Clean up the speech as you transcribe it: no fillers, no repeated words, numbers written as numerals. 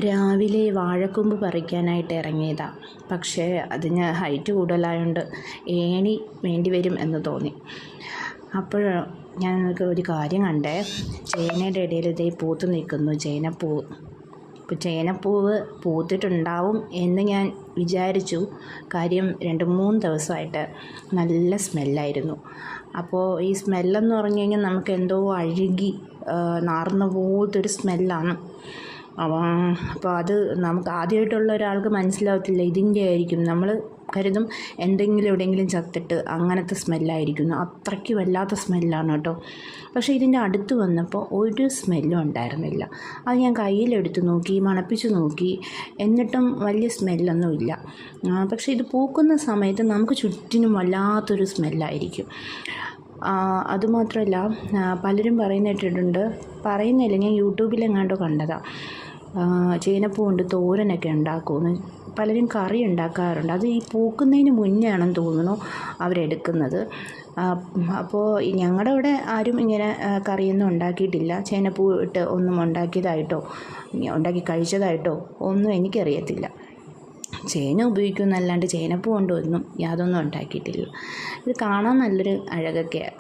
രാവിലെ വാഴക്കൊമ്പ് പറിക്കാനായിട്ട് ഇറങ്ങിയതാണ്. പക്ഷേ അതിന് ഹൈറ്റ് കൂടുതലായതുകൊണ്ട് ഏണി വേണ്ടി വരും എന്ന് തോന്നി. അപ്പോൾ ഞാൻ നിങ്ങൾക്ക് ഒരു കാര്യം കണ്ടേ. ചേനയുടെ ഇടയിൽ ഇതേ പൂത്ത് നിൽക്കുന്നു ചേനപ്പൂവ്. അപ്പോൾ ചേനപ്പൂവ് പൂത്തിട്ടുണ്ടാവും എന്ന് ഞാൻ വിചാരിച്ചു. കാര്യം 2-3 ദിവസമായിട്ട് നല്ല സ്മെല്ലായിരുന്നു. അപ്പോൾ ഈ സ്മെല്ലെന്ന് പറഞ്ഞു കഴിഞ്ഞാൽ നമുക്ക് എന്തോ അഴുകി നാറുന്ന പോലത്തെ ഒരു സ്മെല്ലാണ്. അപ്പോൾ അത് നമുക്ക് ആദ്യമായിട്ടുള്ള ഒരാൾക്ക് മനസ്സിലാവത്തില്ല ഇതിൻ്റെ ആയിരിക്കും. നമ്മൾ കരുതും എന്തെങ്കിലും എവിടെയെങ്കിലും ചത്തിട്ട് അങ്ങനത്തെ സ്മെല്ലായിരിക്കുന്നു. അത്രയ്ക്ക് വല്ലാത്ത സ്മെല്ലാണ് കേട്ടോ. പക്ഷേ ഇതിൻ്റെ അടുത്ത് വന്നപ്പോൾ ഒരു സ്മെല്ലും ഉണ്ടായിരുന്നില്ല. അത് ഞാൻ കയ്യിലെടുത്ത് നോക്കി, മണപ്പിച്ച് നോക്കി, എന്നിട്ടും വലിയ സ്മെല്ലൊന്നുമില്ല. പക്ഷേ ഇത് പൂക്കുന്ന സമയത്ത് നമുക്ക് ചുറ്റിനും വല്ലാത്തൊരു സ്മെല്ലായിരിക്കും. അതുമാത്രമല്ല, പലരും പറയുന്നില്ല, ഞാൻ യൂട്യൂബിലെങ്ങാണ്ടോ കണ്ടതാണ്. ചേനപ്പൂ കൊണ്ട് തോരനൊക്കെ ഉണ്ടാക്കുമെന്ന്. പലരും കറി ഉണ്ടാക്കാറുണ്ട്. അത് ഈ പൂക്കുന്നതിന് മുന്നേ ആണെന്ന് തോന്നുന്നു അവരെടുക്കുന്നത്. അപ്പോൾ ഞങ്ങളുടെ അവിടെ ആരും ഇങ്ങനെ കറിയൊന്നും ഉണ്ടാക്കിയിട്ടില്ല. ചേനപ്പൂ ഇട്ട് ഒന്നും ഉണ്ടാക്കി കഴിച്ചതായിട്ടോ ഒന്നും എനിക്കറിയത്തില്ല. ചേന ഉപയോഗിക്കുന്നല്ലാണ്ട് ചേനപ്പൂ കൊണ്ടൊന്നും യാതൊന്നും ഉണ്ടാക്കിയിട്ടില്ല. ഇത് കാണാൻ നല്ലൊരു അഴകൊക്കെയാണ്.